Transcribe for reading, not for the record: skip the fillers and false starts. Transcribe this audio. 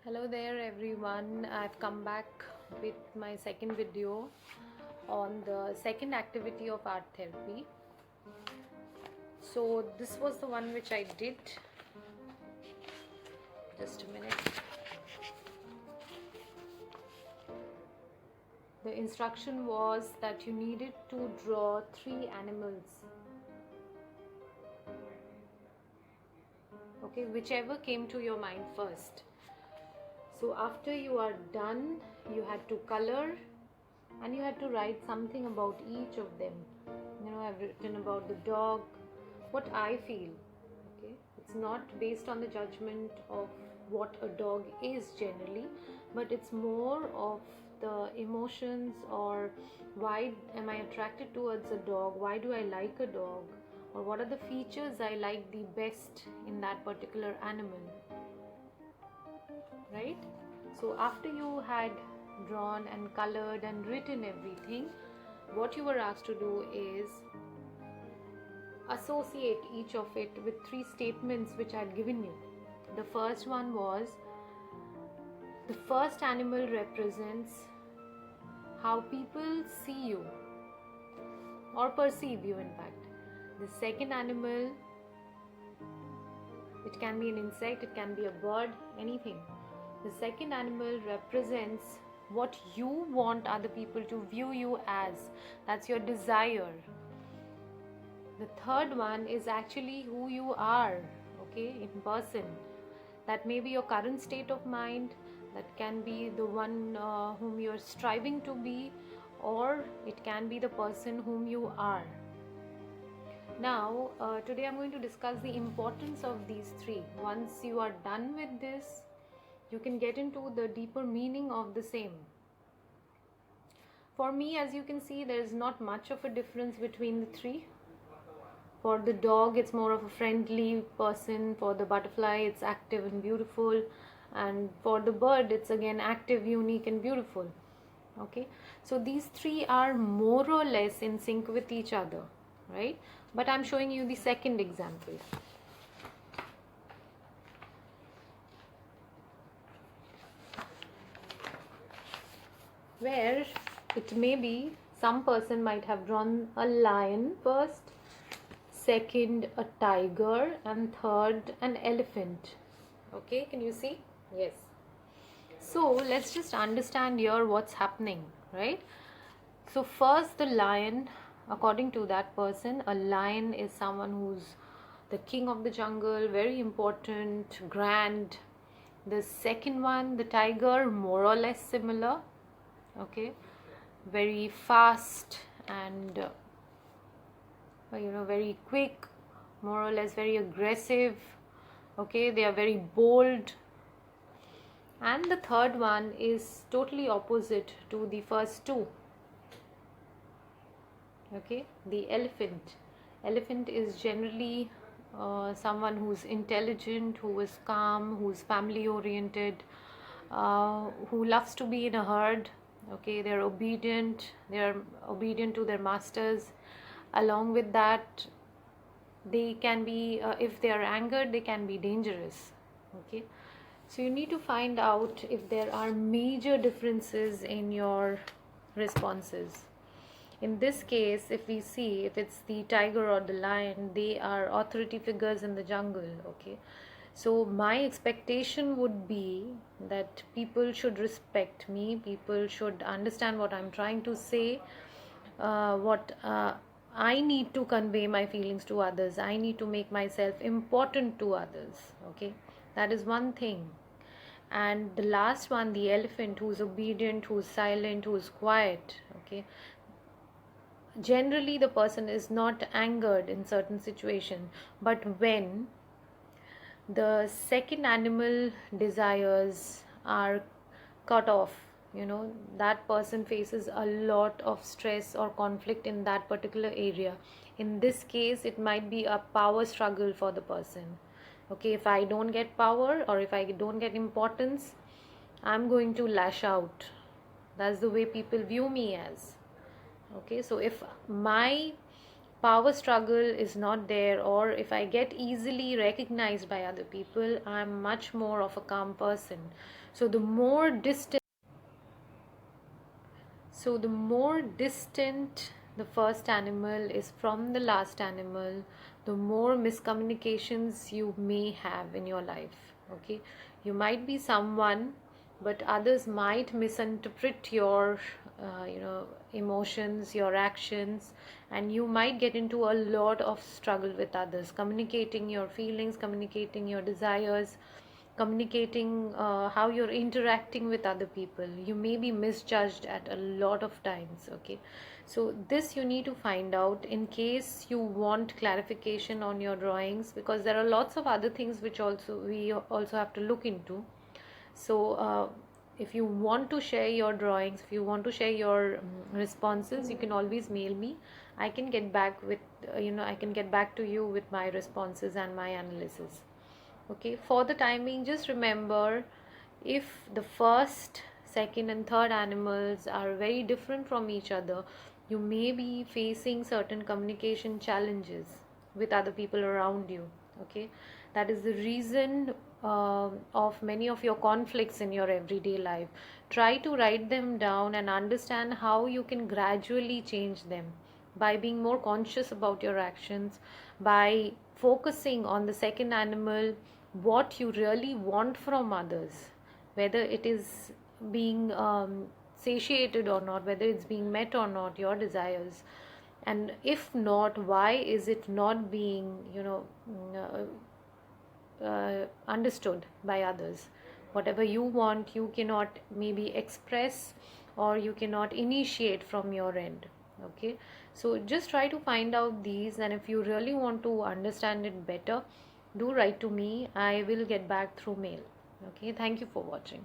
Hello there everyone, I've come back with my second video on the second activity of art therapy. So this was the one which I did. Just a minute. The instruction was that you needed to draw 3 animals. Okay, whichever came to your mind first. So after you are done, you had to color and you had to write something about each of them. I've written about the dog, what I feel. Okay, it's not based on the judgment of what a dog is generally, but it's more of the emotions, or why am I attracted towards a dog, why do I like a dog, or what are the features I like the best in that particular animal, right? So after you had drawn and colored and written everything, what you were asked to do is associate each of it with 3 statements which I had given you. The first one was, the first animal represents how people see you or perceive you, in fact. The second animal, it can be an insect, it can be a bird, anything. The second animal represents what you want other people to view you as. That's your desire. The third one is actually who you are, okay, in person. That may be your current state of mind, that can be the one whom you're striving to be, or it can be the person whom you are. Now, today I'm going to discuss the importance of these 3. Once you are done with this, you can get into the deeper meaning of the same. For me, as you can see, there is not much of a difference between the 3. For the dog, it's more of a friendly person. For the butterfly, it's active and beautiful. And for the bird, it's again active, unique and beautiful. Okay, so these 3 are more or less in sync with each other, right? But I'm showing you the second example. Where it may be some person might have drawn a lion first, second a tiger, and third an elephant. Okay, can you see? Yes. So let's just understand here what's happening, right? So first, the lion, according to that person, a lion is someone who's the king of the jungle, very important, grand. The second one, the tiger, more or less similar, okay, very fast and very quick, more or less very aggressive, okay, they are very bold. And the third one is totally opposite to the first 2. Okay, the elephant is generally someone who's intelligent, who is calm, who's family oriented, who loves to be in a herd. Okay, they're obedient to their masters. Along with that, they can be if they are angered, they can be dangerous. Okay, so you need to find out if there are major differences in your responses. In this case, if we see, if it's the tiger or the lion, they are authority figures in the jungle. Okay, so my expectation would be that people should respect me, people should understand what I'm trying to say, what I need to convey my feelings to others, I need to make myself important to others. Okay, that is one thing. And the last one, the elephant, who's obedient, who's silent, who's quiet. Okay, generally the person is not angered in certain situation, but when the second animal desires are cut off, that person faces a lot of stress or conflict in that particular area. In this case, it might be a power struggle for the person. Okay, if I don't get power or if I don't get importance, I'm going to lash out. That's the way people view me as. Okay, so if my power struggle is not there, or if I get easily recognized by other people, I'm much more of a calm person. So the more distant so the more distant the first animal is from the last animal, the more miscommunications you may have in your life. Okay, you might be someone, but others might misinterpret your emotions, your actions, and you might get into a lot of struggle with others, communicating your feelings, communicating your desires, communicating how you're interacting with other people. You may be misjudged at a lot of times. Okay, so this you need to find out in case you want clarification on your drawings, because there are lots of other things which also we also have to look into. So if you want to share your drawings, if you want to share your responses, you can always mail me. I can get back with I can get back to you with my responses and my analysis. Okay, for the timing, just remember, if the first, second and third animals are very different from each other, you may be facing certain communication challenges with other people around you. Okay, that is the reason of many of your conflicts in your everyday life. Try to write them down and understand how you can gradually change them by being more conscious about your actions, by focusing on the second animal, what you really want from others, whether it is being satiated or not, whether it's being met or not, your desires, and if not, why is it not being understood by others. Whatever you want, you cannot maybe express, or you cannot initiate from your end. Okay, so just try to find out these, and if you really want to understand it better, do write to me. I will get back through mail. Okay, thank you for watching.